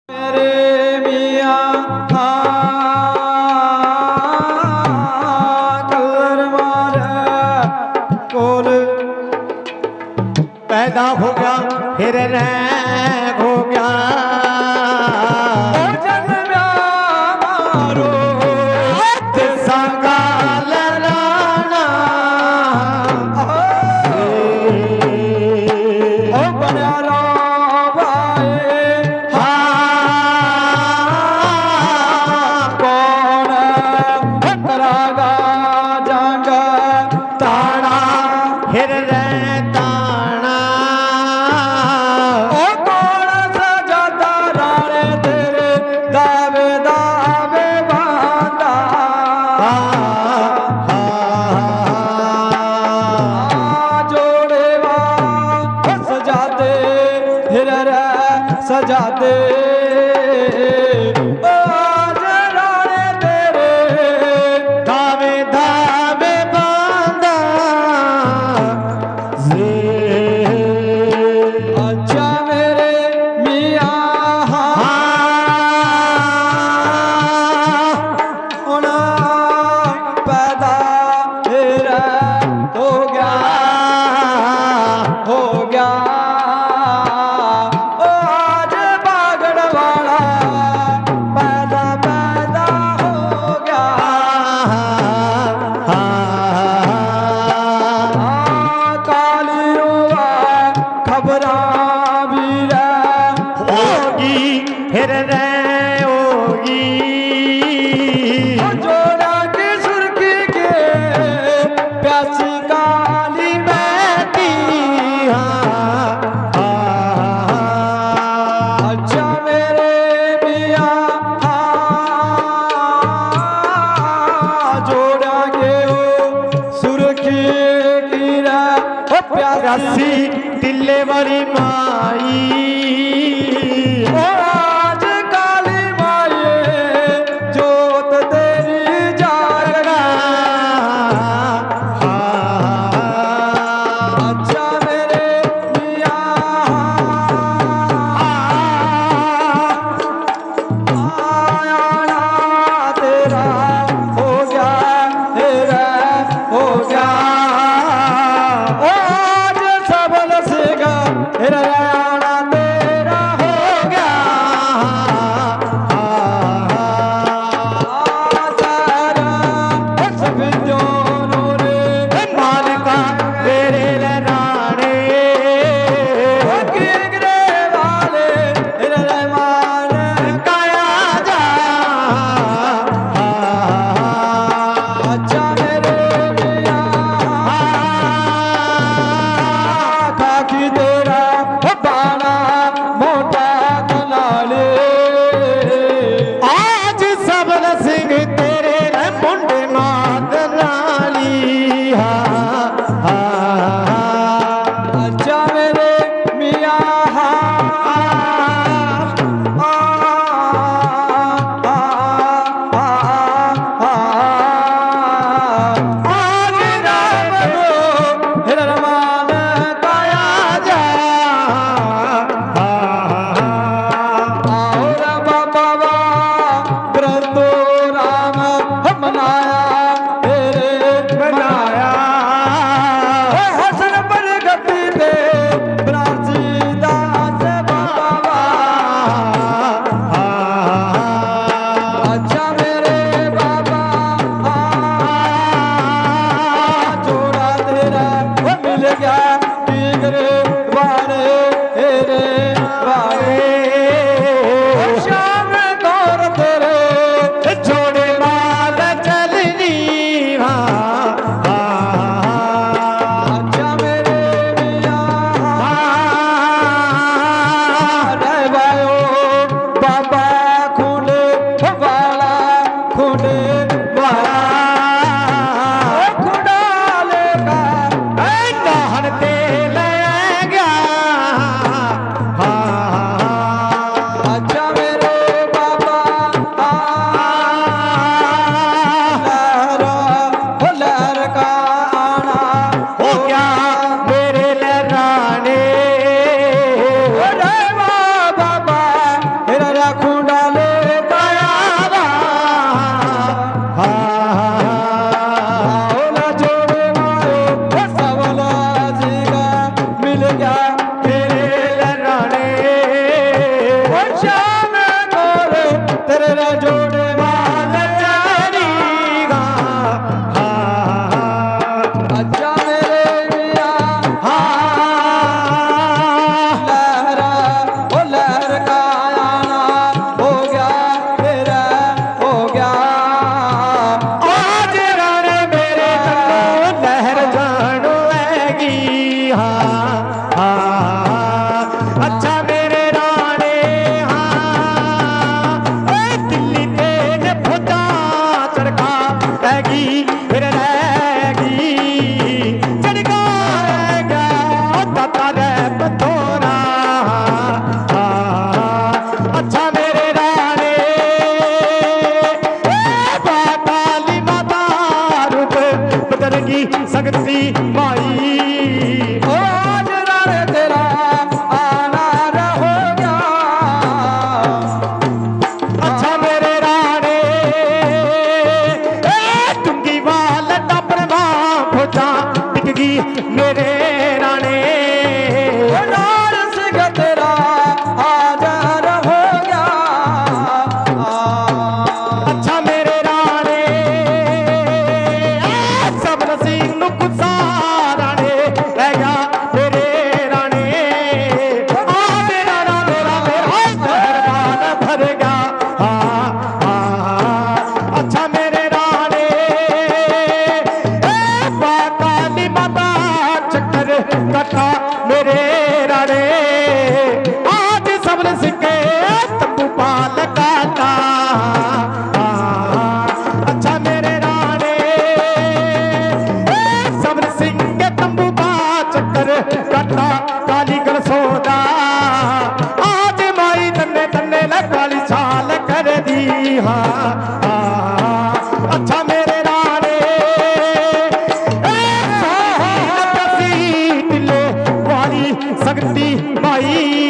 मेरे मियाँ कलर मारे कोल पैदा हो गया फिर रैग हो गया जन्म्या मारो संगा ललाना ओ बनया रो भाई कौन करागा जंग ताना फिर ताना ओ कौन सजाता राणे तेरे दावे दावे बांधा जोड़े सजाते फिर सजाते आज राणे तेरे दावे दावे बांधा अच्छा मेरे मियाँ होना पैदा तेरा हो गया ओ आज बागड़ वाला पैदा पैदा हो गया कालियों खबरा भी होगी फिर होगी जोड़ा की सुर्खी के प्यासी काली बैठी अच्छा मेरे मियाँ जोड़ा के सुर्खी की प्यासी रसी टिल्ले वाली माई आज काली माए जोत तेरी जागना अच्छा मेरे मियाँ आया ना तेरा हो गया आज सबल सेगा राणा तेरा हो गया मालिका तेरे राणे काया जा अच्छा मेरे खाकी तेरा बाना मोटा कनाले आज सबल सिंह तेरे मुंडे मात नाली अच्छा मेरे मियाँ आज राम को रमान काया जा और बाबा ग्रंथो राम मनाया तेरे बनाया हसन पर गति दे ब्राजी दास बाबा अच्छा मेरे बाबा जोड़ा तेरा मिल गया टीगरे वाले तेरे वाले श्याम गौर तेरे जोड़े माल चलनी अच्छा मेरे मियाँ रहवायो बाबा खूने वाला खूने वाला खुदा लेगा नाहन ते ले गया अच्छा मेरे बाबा लहर का आना हो गया मेरे राणे बाबा श्याम गोरे तेरे रा जोड़े माल जानी गा हा अच्छा मेरे मिया लहरा ओ लहर का आना हो गया मेरा हो गया आज राणे मेरे तन्नों लहर जानो ऐगी हा अच्छा मेरे राणे दिल्ली तेज फौजा चढ़का ऐगी फिर रहेगी चढ़का रहेगा दाता रे बतौरा अच्छा मेरे राणे काली माता रूप बदलगी सकती माई ओ आज राणे तेरा आना हो गया अच्छा मेरे राणे टुंगी वाल टापर भोजा बिकगी मेरे राणे नार सिंह तेरा आजार हो गया अच्छा मेरे राणे सब सिंह नु गुस्सा राणे हैगा मेरे राणे आ मेरा मेरा मेहरबान भर गया अच्छा मेरे राणे काली माता चक्कर कटा मेरे राणे आज सबल सिंह तब्बू पाल काटा अच्छा मेरे राणे सबल सिंह तंबू पा चक्कर कटा काली गल सोदा आज माई तन्ने तन्ने ला काली छाल कर दी अच्छा मेरे राणे टिले वाली सकती माई